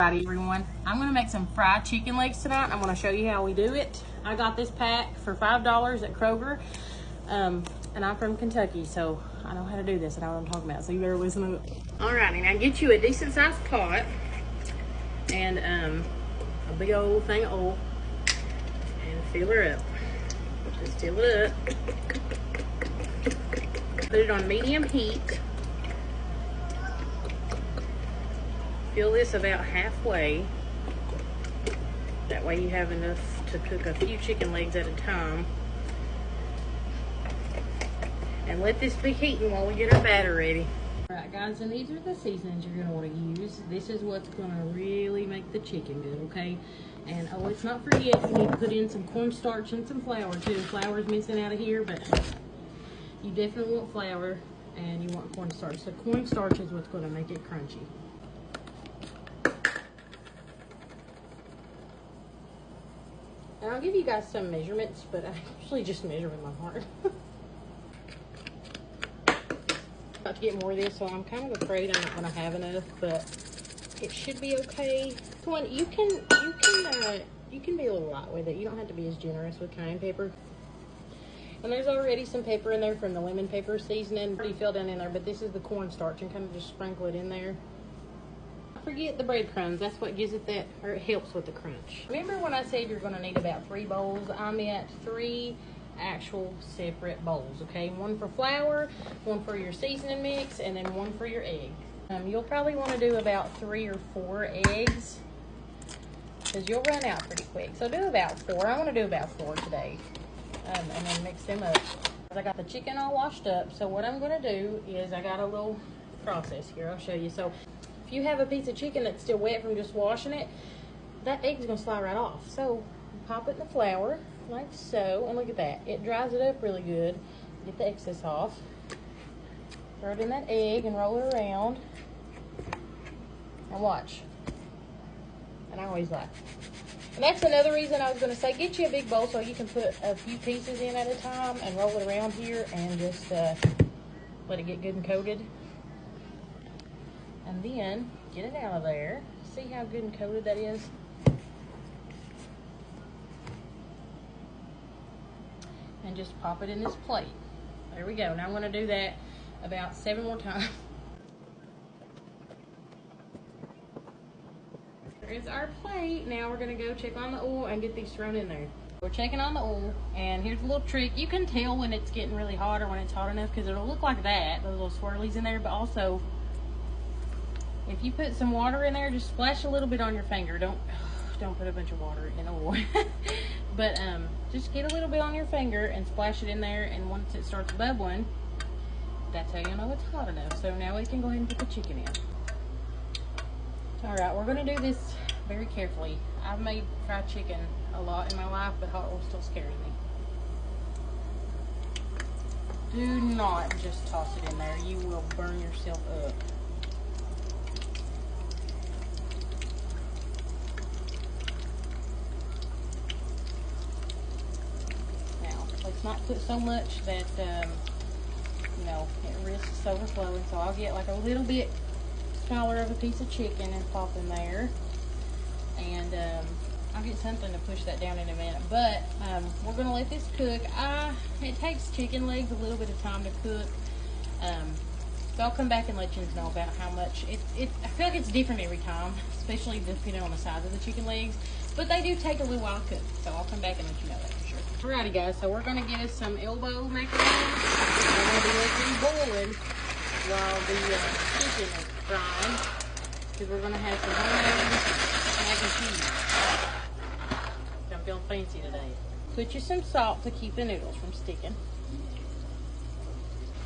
Alrighty everyone, I'm gonna make some fried chicken legs tonight. I'm gonna show you how we do it. I got this pack for $5 at Kroger, and I'm from Kentucky, so I know how to do this. I know what I'm talking about, so you better listen to it. Alrighty, now get you a decent sized pot and a big old thing of oil and fill her up. Just fill it up. Put it on medium heat. Fill this about halfway. That way you have enough to cook a few chicken legs at a time. And let this be heating while we get our batter ready. Alright guys, and these are the seasonings you're going to want to use. This is what's going to really make the chicken good, okay? And oh, let's not forget, you need to put in some cornstarch and some flour too. Flour's missing out of here, but you definitely want flour and you want cornstarch. So cornstarch is what's going to make it crunchy. And I'll give you guys some measurements, but I usually just measure with my heart. About to get more of this, so I'm kind of afraid I'm not going to have enough, but it should be okay. One, you can be a little light with it. You don't have to be as generous with cayenne pepper. And there's already some pepper in there from the lemon pepper seasoning, pretty filled in there. But this is the cornstarch, and kind of just sprinkle it in there. Forget the breadcrumbs. That's what gives it that, or it helps with the crunch. Remember when I said you're going to need about 3 bowls? I meant 3 actual separate bowls, okay? One for flour, one for your seasoning mix, and then one for your egg. You'll probably want to do about 3 or 4 eggs because you'll run out pretty quick. So do about 4. I want to do about 4 today, and then mix them up. I got the chicken all washed up, so what I'm going to do is I got a little process here. I'll show you. So if you have a piece of chicken that's still wet from just washing it, that egg's gonna slide right off. So pop it in the flour like so, and look at that. It dries it up really good. Get the excess off. Throw it in that egg and roll it around. And watch. And I always laugh. And that's another reason I was gonna say, get you a big bowl so you can put a few pieces in at a time and roll it around here and just let it get good and coated. And then get it out of there. See how good and coated that is? And just pop it in this plate. There we go. Now I'm going to do that about 7 more times. There's our plate. Now we're going to go check on the oil and get these thrown in there. We're checking on the oil, and here's a little trick. You can tell when it's getting really hot or when it's hot enough because it'll look like that, those little swirlies in there, but also if you put some water in there, just splash a little bit on your finger. Don't put a bunch of water in oil. But just get a little bit on your finger and splash it in there, and once it starts bubbling, that's how you know it's hot enough. So now we can go ahead and put the chicken in. Alright, we're going to do this very carefully. I've made fried chicken a lot in my life, but hot oil still scares me. Do not just toss it in there. You will burn yourself up. Let's not put so much that, you know, it risks overflowing. So I'll get like a little bit smaller of a piece of chicken and pop in there. And I'll get something to push that down in a minute. But we're going to let this cook. It takes chicken legs a little bit of time to cook. So I'll come back and let you know about how much. I feel like it's different every time, especially depending on the size of the chicken legs. But they do take a little while to cook. So I'll come back and let you know that for sure. Alrighty guys, so we're going to get us some elbow macaroni. We're going to be letting it boiling while the chicken is frying, because we're going to have some homemade mac and cheese. I'm feeling fancy today. Put you some salt to keep the noodles from sticking.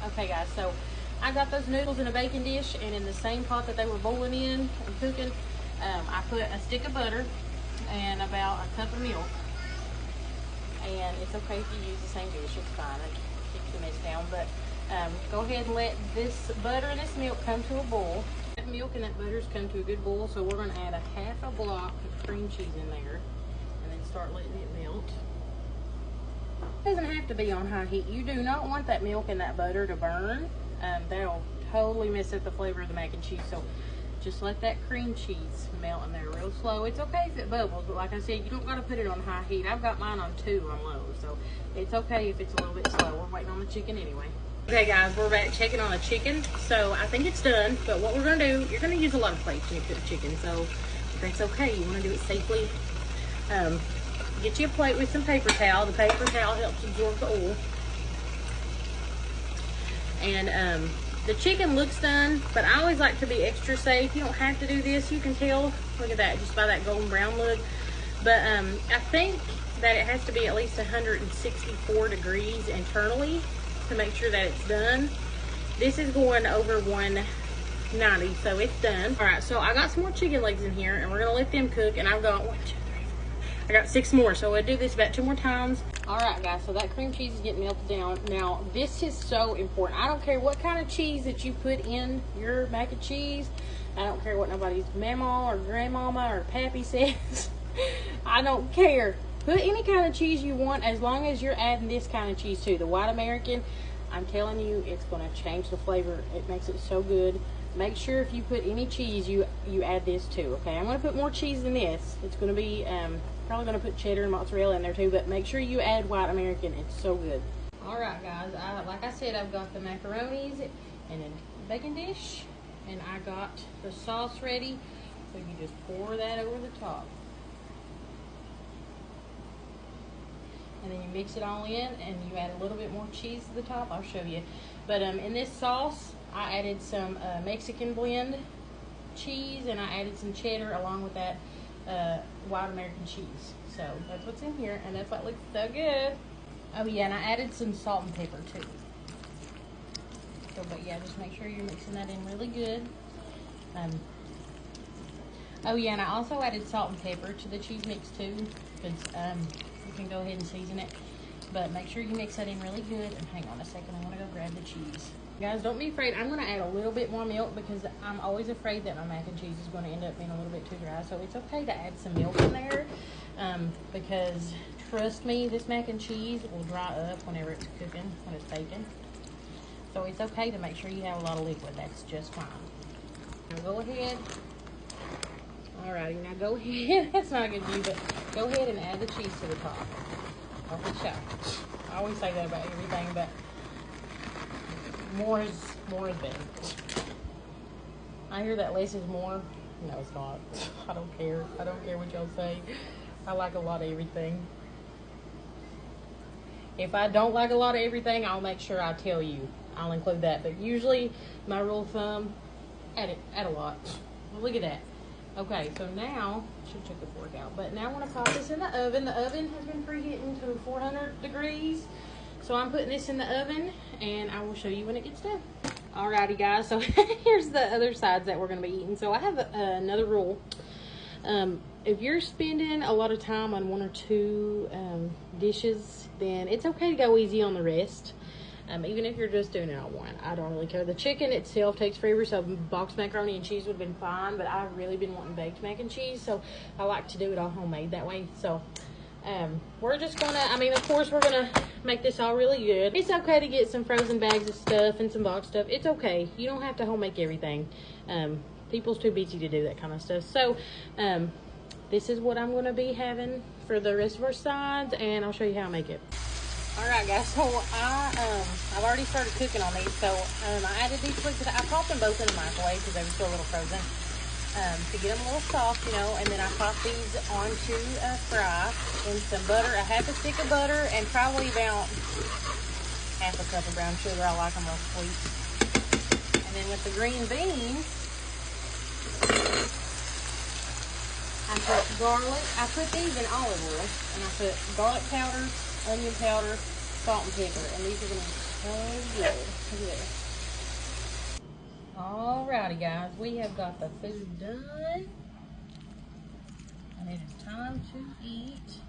Okay guys, so I got those noodles in a baking dish, and in the same pot that they were boiling in and cooking, I put a stick of butter and about a cup of milk. And it's okay if you use the same dish, it's fine, it keeps the mess down. But go ahead and let this butter and this milk come to a boil. That milk and that butter's come to a good boil, so we're going to add a half a block of cream cheese in there, and then start letting it melt. It doesn't have to be on high heat. You do not want that milk and that butter to burn. That'll totally mess up the flavor of the mac and cheese. So just let that cream cheese melt in there real slow. It's okay if it bubbles, but like I said, you don't got to put it on high heat. I've got mine on 2 on low, so it's okay if it's a little bit slow. We're waiting on the chicken anyway. Okay guys, we're back checking on the chicken. So I think it's done, but what we're gonna do, you're gonna use a lot of plates when you cook chicken, so that's okay. You wanna do it safely. Get you a plate with some paper towel. The paper towel helps absorb the oil. And the chicken looks done, but I always like to be extra safe. You don't have to do this. You can tell, look at that, just by that golden brown look. But I think that it has to be at least 164 degrees internally to make sure that it's done. This is going over 190, so it's done. All right, so I got some more chicken legs in here, and we're gonna let them cook. And I've got 1, 2, 3, 4. I got 6 more, so we'll do this about 2 more times. All right, guys, so that cream cheese is getting melted down. Now, this is so important. I don't care what kind of cheese that you put in your mac and cheese. I don't care what nobody's mama or grandmama or pappy says. I don't care. Put any kind of cheese you want, as long as you're adding this kind of cheese too. The white American, I'm telling you, it's going to change the flavor. It makes it so good. Make sure if you put any cheese, you add this too, okay? I'm going to put more cheese than this. It's going to be, probably going to put cheddar and mozzarella in there too, but make sure you add white American. It's so good. All right, guys, like I said, I've got the macaronis and a bacon dish, and I got the sauce ready, so you just pour that over the top. And then you mix it all in, and you add a little bit more cheese to the top. I'll show you. But in this sauce, I added some Mexican blend cheese, and I added some cheddar along with that white American cheese. So that's what's in here, and that's what looks so good. Oh yeah, and I added some salt and pepper too. So, but yeah, just make sure you're mixing that in really good. Oh yeah, and I also added salt and pepper to the cheese mix too, because you can go ahead and season it. But make sure you mix that in really good. And hang on a second, I want to go grab the cheese. Guys, don't be afraid. I'm going to add a little bit more milk because I'm always afraid that my mac and cheese is going to end up being a little bit too dry. So it's okay to add some milk in there because trust me, this mac and cheese will dry up whenever it's cooking, when it's baking. So it's okay to make sure you have a lot of liquid. That's just fine. Now go ahead. Alrighty, now go ahead. That's not a good view, but go ahead and add the cheese to the top. Don't be shy. I always say that about everything, but more is better. I hear that less is more. No, it's not. I don't care. I don't care what y'all say. I like a lot of everything. If I don't like a lot of everything, I'll make sure I tell you. I'll include that. But usually, my rule of thumb, add a lot. Well, look at that. Okay, so now, should check the fork out, but now I want to pop this in the oven. The oven has been preheating to 400 degrees. So I'm putting this in the oven, and I will show you when it gets done. Alrighty, guys, so here's the other sides that we're going to be eating. So I have another rule. If you're spending a lot of time on 1 or 2 dishes, then it's okay to go easy on the rest. Even if you're just doing it on one, I don't really care. The chicken itself takes forever, so boxed macaroni and cheese would have been fine, but I've really been wanting baked mac and cheese, so I like to do it all homemade that way. So we're just gonna, of course we're gonna make this all really good. It's okay to get some frozen bags of stuff and some boxed stuff. It's okay. You don't have to home make everything. People's too busy to do that kind of stuff. So this is what I'm gonna be having for the rest of our sides, and I'll show you how I make it. Alright guys, so I've already started cooking on these. So I added these twigs. I popped them both in the microwave because they were still a little frozen to get them a little soft, you know. And then I popped these onto a fry in some butter, a half a stick of butter, and probably about half a cup of brown sugar. I like them real sweet. And then with the green beans, I put garlic. I put these in olive oil, and I put garlic powder, onion powder, salt and pepper, and these are going to be so good. Look at this. Alrighty guys, we have got the food done, and it is time to eat.